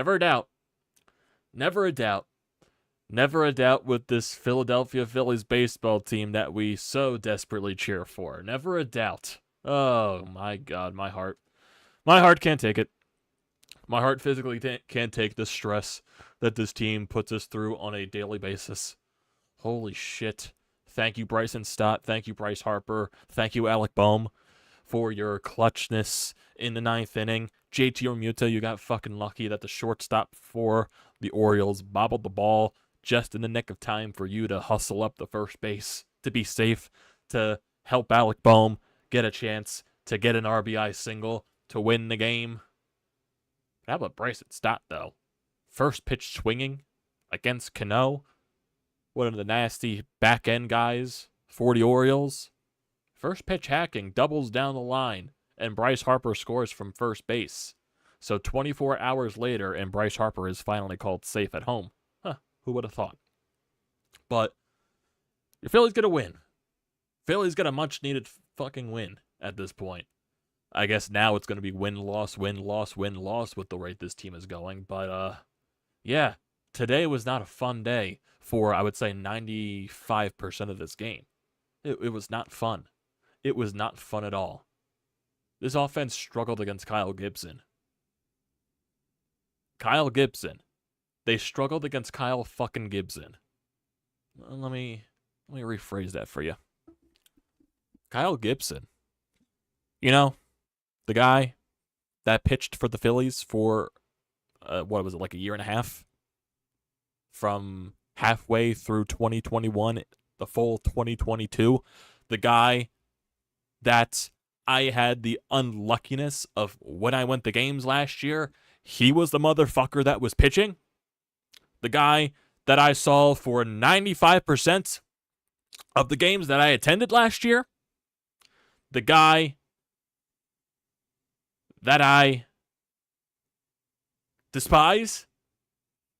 Never a doubt. Never a doubt. Never a doubt with this Philadelphia Phillies baseball team that we so desperately cheer for. Never a doubt. Oh, my God, my heart. My heart can't take it. My heart physically can't take the stress that this team puts us through on a daily basis. Holy shit. Thank you, Bryson Stott. Thank you, Bryce Harper. Thank you, Alec Bohm, for your clutchness in the ninth inning. JT Realmuto, you got fucking lucky that the shortstop for the Orioles bobbled the ball just in the nick of time for you to hustle up the first base to be safe, to help Alec Bohm get a chance to get an RBI single to win the game. How about Bryson Stott, though? First pitch swinging against Cano, one of the nasty back-end guys for the Orioles. First pitch hacking, doubles down the line, and Bryce Harper scores from first base. So 24 hours later, and Bryce Harper is finally called safe at home. Huh, who would have thought? But your Phillies get a win. Phillies get a much-needed fucking win at this point. I guess now it's going to be win-loss, win-loss, win-loss with the rate this team is going. But, yeah, today was not a fun day for, I would say, 95% of this game. It was not fun. It was not fun at all. This offense struggled against Kyle Gibson. Kyle Gibson. They struggled against Kyle fucking Gibson. Let me rephrase that for you. Kyle Gibson. You know, the guy that pitched for the Phillies for, what was it, like a year and a half? From halfway through 2021, the full 2022. The guy that I had the unluckiness of when I went to games last year, he was the motherfucker that was pitching. The guy that I saw for 95% of the games that I attended last year. The guy that I despise.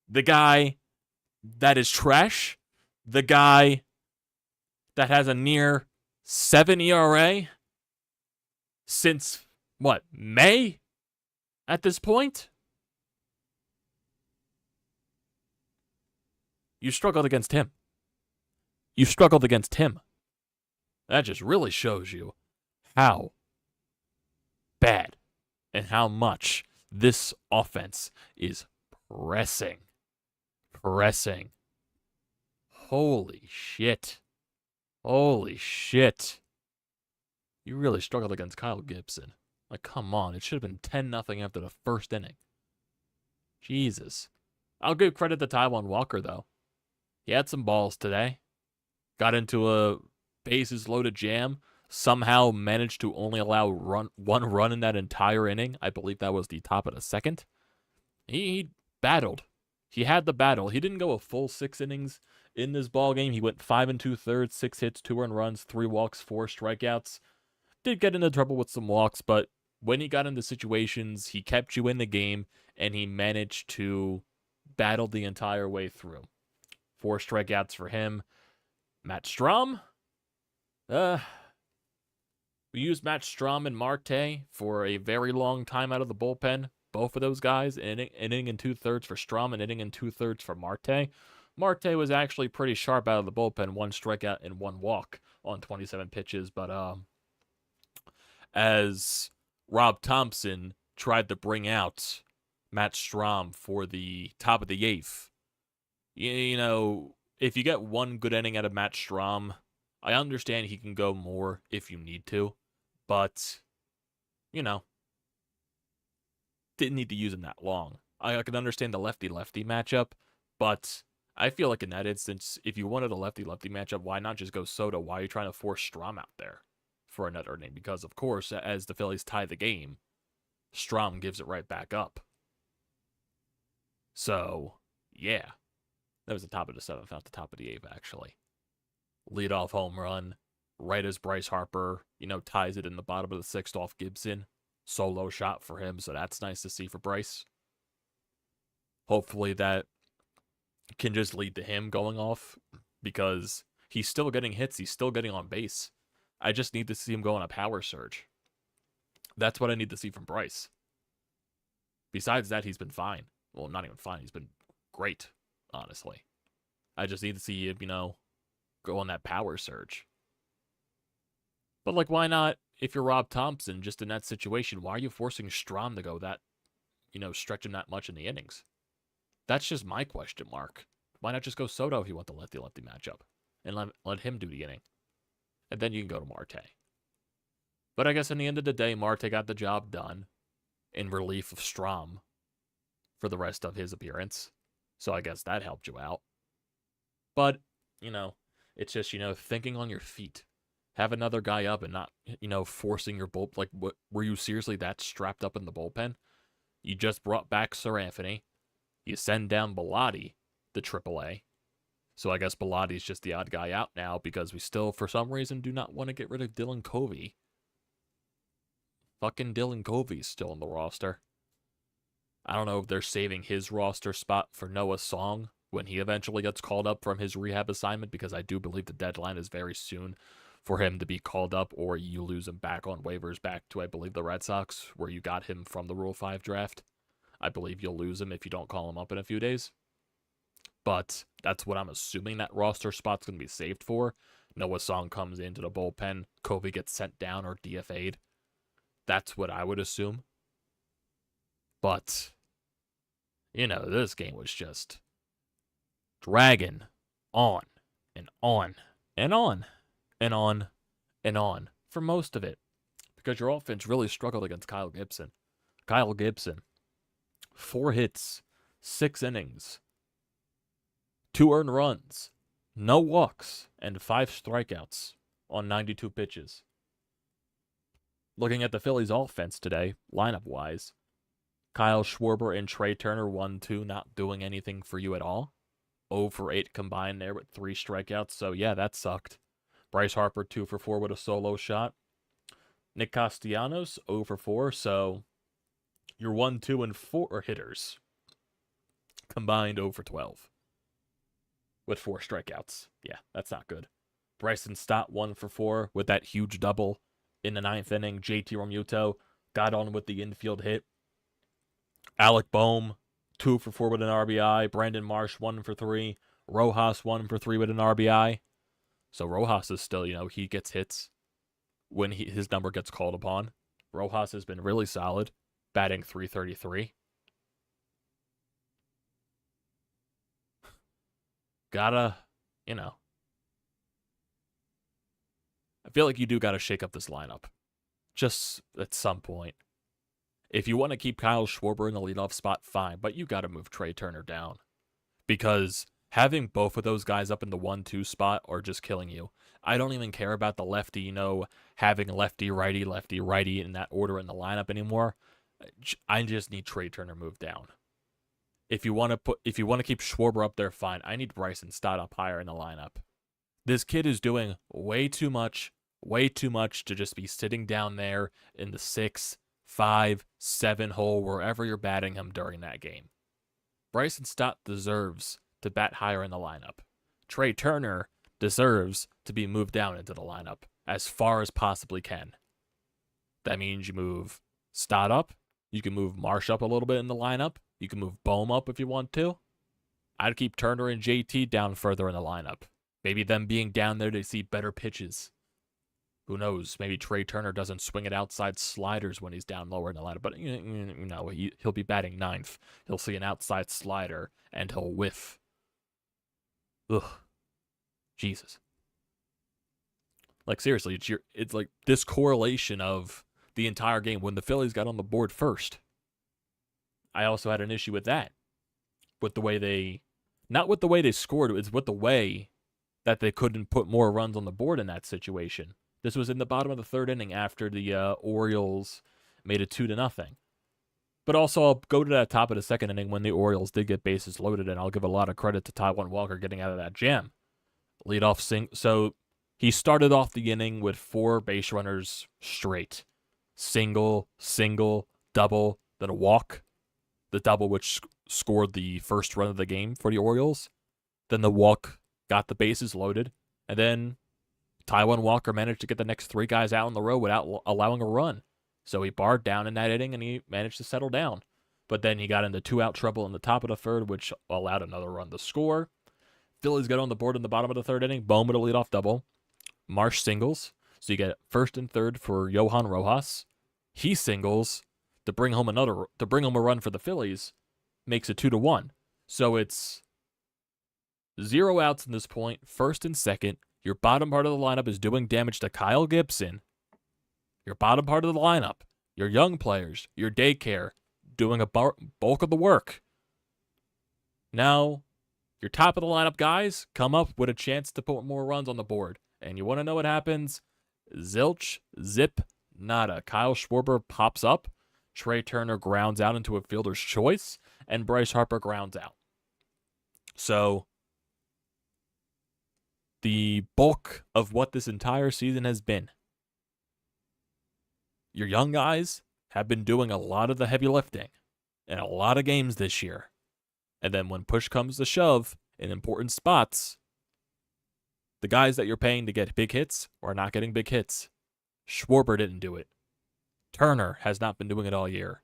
The guy that is trash. The guy that has a near 7 ERA since, what, May at this point? You struggled against him. You struggled against him. That just really shows you how bad and how much this offense is pressing. Pressing. Holy shit. Holy shit. You really struggled against Kyle Gibson. Like, come on. It should have been 10-0 after the first inning. Jesus. I'll give credit to Taijuan Walker, though. He had some balls today. Got into a bases-loaded jam. Somehow managed to only allow one run in that entire inning. I believe that was the top of the second. He battled. He had the battle. He didn't go a full 6 innings in this ball game. He went 5 2/3, 6 hits, 2 earned runs, 3 walks, 4 strikeouts. Did get into trouble with some walks, but when he got into situations, he kept you in the game, and he managed to battle the entire way through. 4 strikeouts for him. Matt Strahm. We used Matt Strahm and Marte for a very long time out of the bullpen. Both of those guys, an inning and 2/3 for Strahm, an inning and 2/3 for Marte. Marte was actually pretty sharp out of the bullpen, 1 strikeout and 1 walk on 27 pitches. But as Rob Thompson tried to bring out Matt Strahm for the top of the 8th, you know, if you get 1 good inning out of Matt Strahm, I understand he can go more if you need to, but, you know, didn't need to use him that long. I can understand the lefty-lefty matchup, but I feel like in that instance, if you wanted a lefty-lefty matchup, why not just go Soto? Why are you trying to force Strahm out there for another inning? Because, of course, as the Phillies tie the game, Strahm gives it right back up. So, yeah. That was the top of the 7th, not the top of the 8th, actually. Leadoff home run, right as Bryce Harper, ties it in the bottom of the 6th off Gibson. Solo shot for him, so that's nice to see for Bryce. Hopefully that can just lead to him going off, because he's still getting hits, he's still getting on base. I just need to see him go on a power surge. That's what I need to see from Bryce. Besides that, he's been fine. Well, not even fine. He's been great, honestly. I just need to see him, go on that power surge. But, like, why not, if you're Rob Thompson, just in that situation, why are you forcing Strahm to go that, stretch him that much in the innings? That's just my question mark. Why not just go Soto if you want the lefty-lefty matchup? And let him do the inning. And then you can go to Marte. But I guess in the end of the day, Marte got the job done in relief of Strahm for the rest of his appearance. So I guess that helped you out. But, it's just, thinking on your feet. Have another guy up and not, forcing your bullpen. Like, were you seriously that strapped up in the bullpen? You just brought back Sir Anthony. You send down Bilotti, the AAA. So I guess Bilotti's just the odd guy out now because we still, for some reason, do not want to get rid of Dylan Covey. Fucking Dylan Covey's still in the roster. I don't know if they're saving his roster spot for Noah Song when he eventually gets called up from his rehab assignment, because I do believe the deadline is very soon for him to be called up, or you lose him back on waivers back to, I believe, the Red Sox, where you got him from the Rule 5 draft. I believe you'll lose him if you don't call him up in a few days. But that's what I'm assuming that roster spot's going to be saved for. Noah Song comes into the bullpen, Covey gets sent down or DFA'd. That's what I would assume. But, this game was just dragging on and on and on and on and on for most of it, because your offense really struggled against Kyle Gibson. 4 hits, 6 innings, 2 earned runs, no walks, and 5 strikeouts on 92 pitches. Looking at the Phillies offense today, lineup-wise, Kyle Schwarber and Trey Turner 1-2, not doing anything for you at all. 0 for 8 combined there with 3 strikeouts, so yeah, that sucked. Bryce Harper 2 for 4 with a solo shot. Nick Castellanos 0 for 4, so your 1, 2, and 4 hitters combined 0 for 12 with 4 strikeouts. Yeah, that's not good. Bryson Stott 1 for 4 with that huge double in the 9th inning. JT Realmuto got on with the infield hit. Alec Bohm 2 for 4 with an RBI. Brandon Marsh 1 for 3. Rojas 1 for 3 with an RBI. So Rojas is still, he gets hits when his number gets called upon. Rojas has been really solid, batting .333. Gotta, I feel like you do gotta shake up this lineup. Just at some point. If you want to keep Kyle Schwarber in the leadoff spot, fine, but you gotta move Trey Turner down. Because having both of those guys up in the 1-2 spot are just killing you. I don't even care about the lefty, having lefty, righty in that order in the lineup anymore. I just need Trey Turner moved down. If you want to keep Schwarber up there, fine. I need Bryson Stott up higher in the lineup. This kid is doing way too much to just be sitting down there in the 6, 5, 7 hole, wherever you're batting him during that game. Bryson Stott deserves to bat higher in the lineup. Trey Turner deserves to be moved down into the lineup as far as possibly can. That means you move Stott up. You can move Marsh up a little bit in the lineup. You can move Bohm up if you want to. I'd keep Turner and JT down further in the lineup. Maybe them being down there to see better pitches. Who knows? Maybe Trey Turner doesn't swing at outside sliders when he's down lower in the lineup. But, he'll be batting 9th. He'll see an outside slider, and he'll whiff. Ugh. Jesus. Like, seriously, it's like this correlation of the entire game when the Phillies got on the board first. I also had an issue with that. With the way they... Not with the way they scored, it's with the way that they couldn't put more runs on the board in that situation. This was in the bottom of the 3rd inning after the Orioles made it 2-0. But also, I'll go to that top of the 2nd inning when the Orioles did get bases loaded, and I'll give a lot of credit to Taijuan Walker getting out of that jam. Leadoff so he started off the inning with 4 base runners straight. Single, double, then a walk. The double which scored the first run of the game for the Orioles. Then the walk got the bases loaded. And then Taijuan Walker managed to get the next 3 guys out in the row without allowing a run. So he barred down in that inning, and he managed to settle down. but then he got into 2-out trouble in the top of the third, which allowed another run to score. Phillies got on the board in the bottom of the third inning. Bohm with a leadoff double. Marsh singles. So you get first and third for Johan Rojas. He singles to bring home a run for the Phillies. Makes it 2-1. So it's 0 outs in this point, first and second. Your bottom part of the lineup is doing damage to Kyle Gibson. Your bottom part of the lineup, your young players, your daycare, doing a bulk of the work. Now, your top of the lineup guys come up with a chance to put more runs on the board. And you want to know what happens? Zilch, zip, nada. Kyle Schwarber pops up. Trey Turner grounds out into a fielder's choice. And Bryce Harper grounds out. So, the bulk of what this entire season has been, your young guys have been doing a lot of the heavy lifting in a lot of games this year. And then when push comes to shove in important spots, the guys that you're paying to get big hits are not getting big hits. Schwarber didn't do it. Turner has not been doing it all year.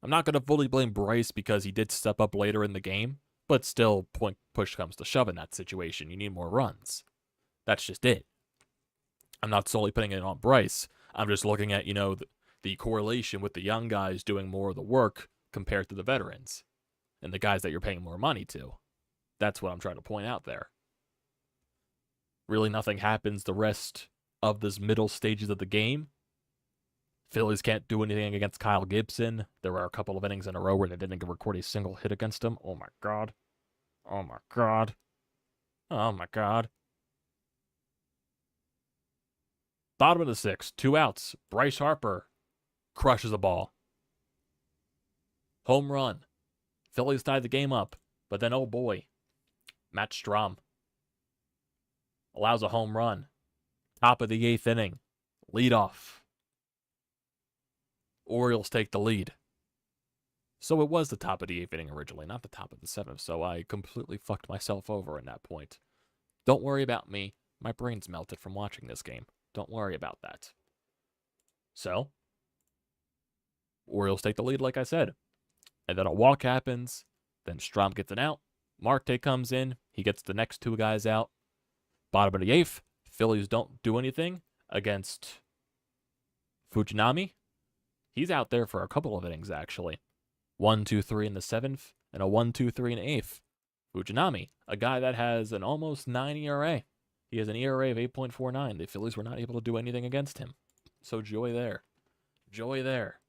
I'm not going to fully blame Bryce because he did step up later in the game, but still, push comes to shove in that situation. You need more runs. That's just it. I'm not solely putting it on Bryce. I'm just looking at, the correlation with the young guys doing more of the work compared to the veterans and the guys that you're paying more money to. That's what I'm trying to point out there. Really nothing happens the rest of this middle stages of the game. Phillies can't do anything against Kyle Gibson. There are a couple of innings in a row where they didn't record a single hit against him. Oh my God. Oh my God. Oh my God. Bottom of the sixth, 2 outs. Bryce Harper crushes a ball. Home run. Phillies tied the game up. But then, oh boy, Matt Strahm allows a home run. Top of the 8th inning. Lead off. Orioles take the lead. So it was the top of the 8th inning originally, not the top of the 7th. So I completely fucked myself over in that point. Don't worry about me. My brain's melted from watching this game. Don't worry about that. So, Orioles take the lead, like I said. And then a walk happens. Then Strahm gets an out. Marte comes in. He gets the next 2 guys out. Bottom of the 8th. Phillies don't do anything against Fujinami. He's out there for a couple of innings, actually. 1, 2, 3 in the 7th, and a 1, 2, 3 in the 8th. Fujinami, a guy that has an almost 9 ERA. He has an ERA of 8.49. The Phillies were not able to do anything against him. So joy there. Joy there.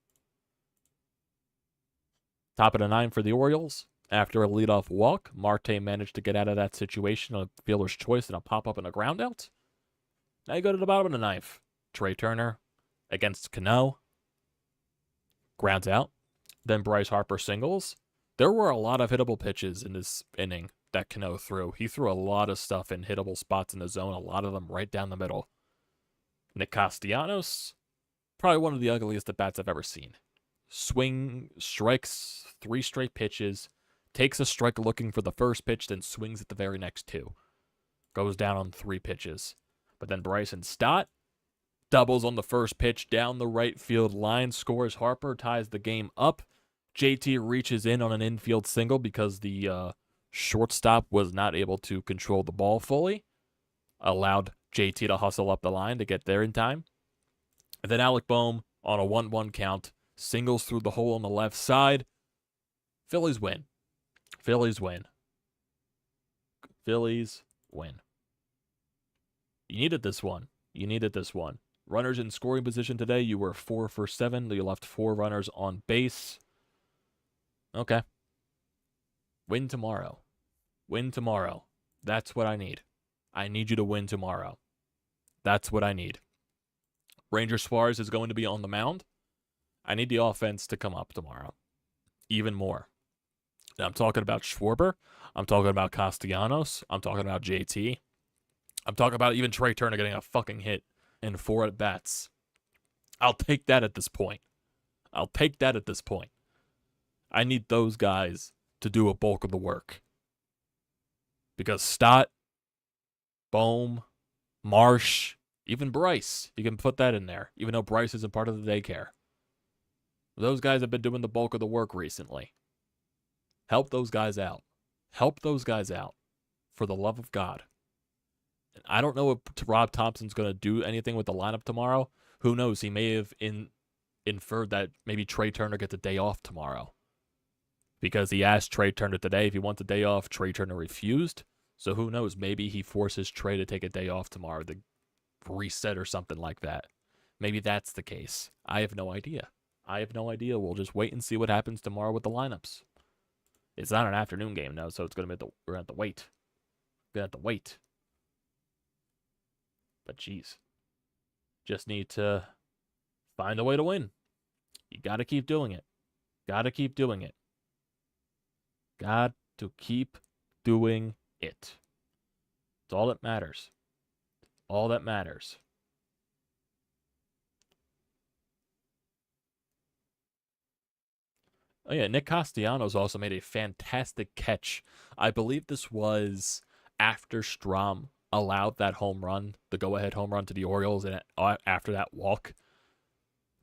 Top of the 9 for the Orioles. After a leadoff walk, Marte managed to get out of that situation on a fielder's choice and a pop-up and a ground out. Now you go to the bottom of the 9th. Trey Turner against Cano. Grounds out. Then Bryce Harper singles. There were a lot of hittable pitches in this inning that Cano threw. He threw a lot of stuff in hittable spots in the zone, a lot of them right down the middle. Nick Castellanos, probably one of the ugliest at-bats I've ever seen. Swing, strikes, 3 straight pitches, takes a strike looking for the first pitch, then swings at the very next 2. Goes down on 3 pitches. But then Bryson Stott doubles on the first pitch down the right field line, scores. Harper ties the game up. JT reaches in on an infield single because the shortstop was not able to control the ball fully. Allowed JT to hustle up the line to get there in time. And then Alec Bohm on a 1-1 count singles through the hole on the left side. Phillies win. Phillies win. Phillies win. You needed this one. You needed this one. Runners in scoring position today, you were 4 for 7. You left 4 runners on base. Okay. Win tomorrow. Win tomorrow. That's what I need. I need you to win tomorrow. That's what I need. Ranger Suarez is going to be on the mound. I need the offense to come up tomorrow. Even more. Now, I'm talking about Schwarber. I'm talking about Castellanos. I'm talking about JT. I'm talking about even Trey Turner getting a fucking hit in 4 at-bats. I'll take that at this point. I'll take that at this point. I need those guys to do a bulk of the work. Because Stott, Bohm, Marsh, even Bryce, you can put that in there, even though Bryce isn't part of the daycare. Those guys have been doing the bulk of the work recently. Help those guys out. Help those guys out. For the love of God. And I don't know if Rob Thompson's going to do anything with the lineup tomorrow. Who knows? He may have inferred that maybe Trey Turner gets a day off tomorrow. Because he asked Trey Turner today if he wants a day off. Trey Turner refused. So who knows? Maybe he forces Trey to take a day off tomorrow to reset or something like that. Maybe that's the case. I have no idea. We'll just wait and see what happens tomorrow with the lineups. It's not an afternoon game now, so it's gonna be we're gonna have to wait. But geez, just need to find a way to win. You got to keep doing it. Got to keep doing it. It's all that matters. All that matters. Oh yeah, Nick Castellanos also made a fantastic catch. I believe this was after Strom allowed that home run, the go-ahead home run to the Orioles, and after that walk,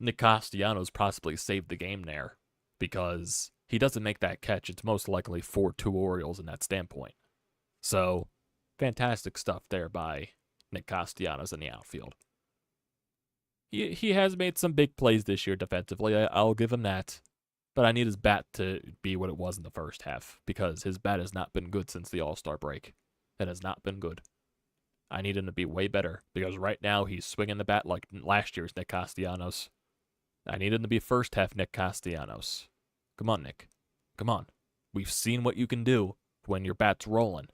Nick Castellanos possibly saved the game there because he doesn't make that catch. It's most likely 4-2 Orioles in that standpoint. So, fantastic stuff there by Nick Castellanos in the outfield. He has made some big plays this year defensively. I'll give him that. But I need his bat to be what it was in the first half because his bat has not been good since the All-Star break. It has not been good. I need him to be way better because right now he's swinging the bat like last year's Nick Castellanos. I need him to be first half Nick Castellanos. Come on, Nick. Come on. We've seen what you can do when your bat's rolling.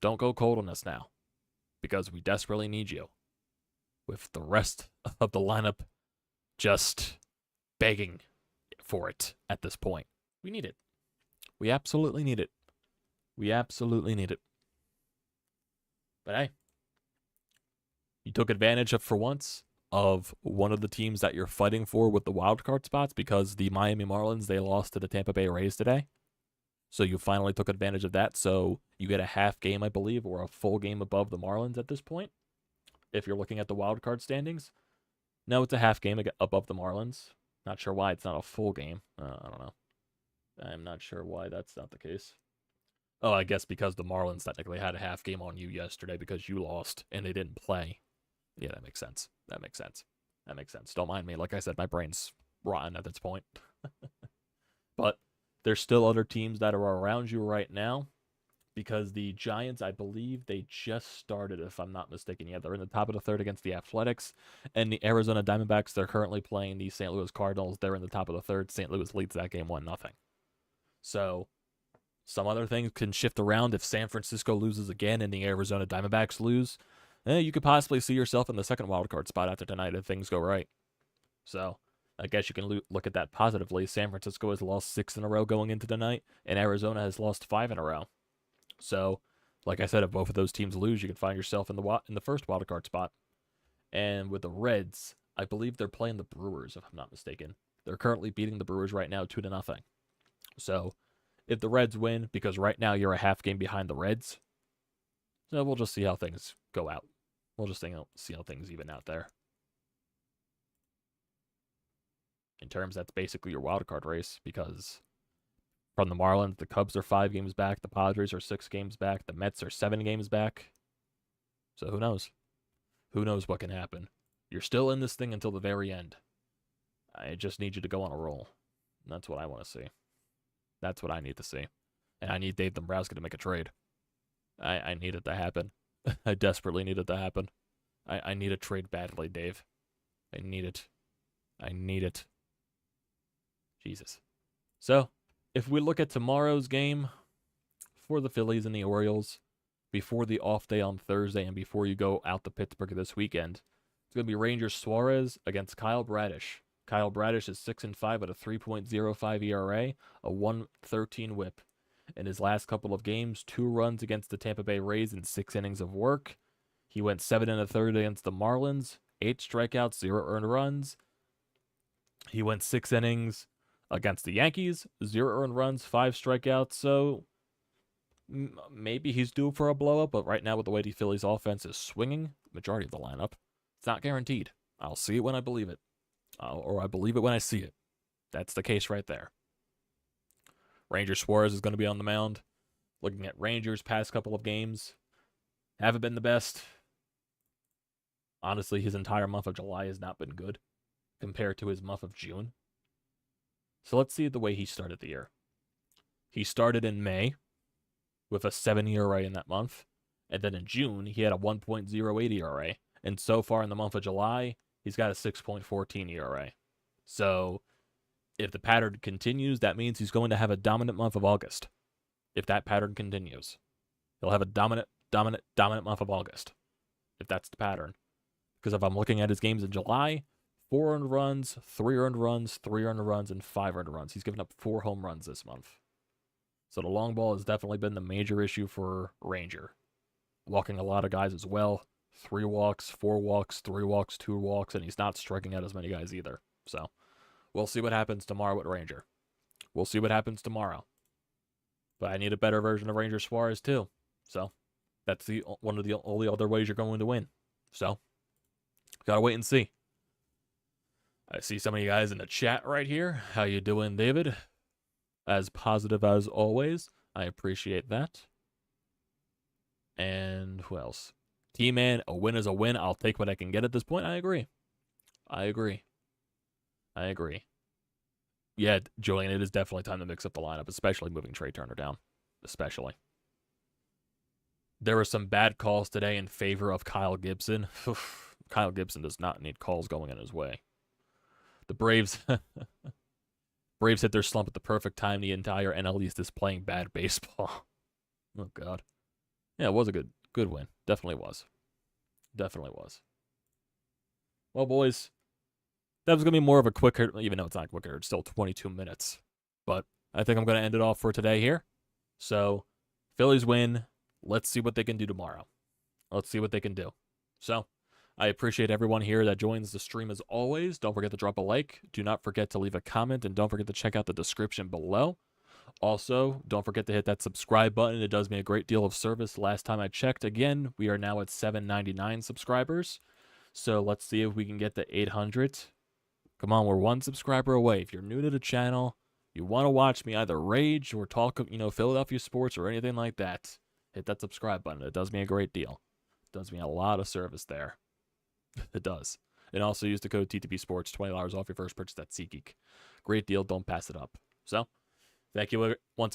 Don't go cold on us now because we desperately need you. With the rest of the lineup just begging for it at this point. We need it. We absolutely need it. But hey, you took advantage of, for once, of one of the teams that you're fighting for with the wild card spots because the Miami Marlins, they lost to the Tampa Bay Rays today. So you finally took advantage of that. So you get a half game, I believe, or a full game above the Marlins at this point. If you're looking at the wild card standings. No, it's a half game above the Marlins. Not sure why it's not a full game. I don't know. I'm not sure why that's not the case. Oh, I guess because the Marlins technically had a half game on you yesterday because you lost and they didn't play. Yeah, that makes sense. Don't mind me. Like I said, my brain's rotten at this point. But there's still other teams that are around you right now because the Giants, I believe they just started, if I'm not mistaken. Yeah, they're in the top of the third against the Athletics. And the Arizona Diamondbacks, they're currently playing the St. Louis Cardinals. They're in the top of the third. St. Louis leads that game 1-0. So some other things can shift around. If San Francisco loses again and the Arizona Diamondbacks lose, you could possibly see yourself in the second wildcard spot after tonight if things go right. So I guess you can look at that positively. San Francisco has lost 6 in a row going into tonight, and Arizona has lost 5 in a row. So, like I said, if both of those teams lose, you can find yourself in the first wildcard spot. And with the Reds, I believe they're playing the Brewers, if I'm not mistaken. They're currently beating the Brewers right now 2-0. So, if the Reds win, because right now you're a half game behind the Reds, so we'll just see how things go out. We'll just see how things even out there. In terms, that's basically your wildcard race, because from the Marlins, the Cubs are 5 games back, the Padres are 6 games back, the Mets are 7 games back. So who knows? Who knows what can happen? You're still in this thing until the very end. I just need you to go on a roll. That's what I want to see. That's what I need to see. And I need Dave Dombrowski to make a trade. I need it to happen. I desperately need it to happen. I need a trade badly, Dave. I need it. Jesus. So, if we look at tomorrow's game for the Phillies and the Orioles, before the off day on Thursday and before you go out to Pittsburgh this weekend, it's going to be Rangers Suarez against Kyle Bradish. Kyle Bradish is 6-5 with a 3.05 ERA, a 1.13 whip. In his last couple of games, 2 runs against the Tampa Bay Rays in 6 innings of work. He went 7 1/3 against the Marlins, 8 strikeouts, 0 earned runs. He went 6 innings against the Yankees, 0 earned runs, 5 strikeouts. So maybe he's due for a blow-up, but right now with the way the Phillies offense is swinging, majority of the lineup, it's not guaranteed. I'll see it when I believe it. Or I believe it when I see it. That's the case right there. Ranger Suarez is going to be on the mound. Looking at Rangers past couple of games, haven't been the best. Honestly, his entire month of July has not been good compared to his month of June. So let's see the way he started the year. He started in May with a 7 ERA in that month. And then in June, he had a 1.08 ERA. And so far in the month of July, he's got a 6.14 ERA. So if the pattern continues, that means he's going to have a dominant month of August. If that pattern continues, he'll have a dominant month of August. If that's the pattern. Because if I'm looking at his games in July, 4 earned runs, 3 earned runs, 3 earned runs, and 5 earned runs. He's given up 4 home runs this month. So the long ball has definitely been the major issue for Ranger. Walking a lot of guys as well. 3 walks, 4 walks, 3 walks, 2 walks, and he's not striking out as many guys either. So we'll see what happens tomorrow with Ranger. We'll see what happens tomorrow. But I need a better version of Ranger Suarez too. So that's one of the only other ways you're going to win. So gotta wait and see. I see some of you guys in the chat right here. How you doing, David? As positive as always. I appreciate that. And who else? T-Man, a win is a win. I'll take what I can get at this point. I agree. Yeah, Julian, it is definitely time to mix up the lineup, especially moving Trey Turner down. Especially. There were some bad calls today in favor of Kyle Gibson. Kyle Gibson does not need calls going in his way. The Braves hit their slump at the perfect time. The entire NL East is playing bad baseball. Oh, God. Yeah, it was a good win. Definitely was. Well, boys, that was going to be more of a quick hit, even though it's not quick hit. It's still 22 minutes. But I think I'm going to end it off for today here. So, Phillies win. Let's see what they can do tomorrow. Let's see what they can do. So, I appreciate everyone here that joins the stream as always. Don't forget to drop a like. Do not forget to leave a comment. And don't forget to check out the description below. Also, don't forget to hit that subscribe button. It does me a great deal of service. Last time I checked, again, we are now at 799 subscribers. So let's see if we can get to 800. Come on, we're 1 subscriber away. If you're new to the channel, you want to watch me either rage or talk, Philadelphia sports or anything like that, hit that subscribe button. It does me a great deal. It does me a lot of service there. It does. And also use the code TTPSPORTS, $20 off your first purchase at SeatGeek. Great deal. Don't pass it up. So, thank you once again.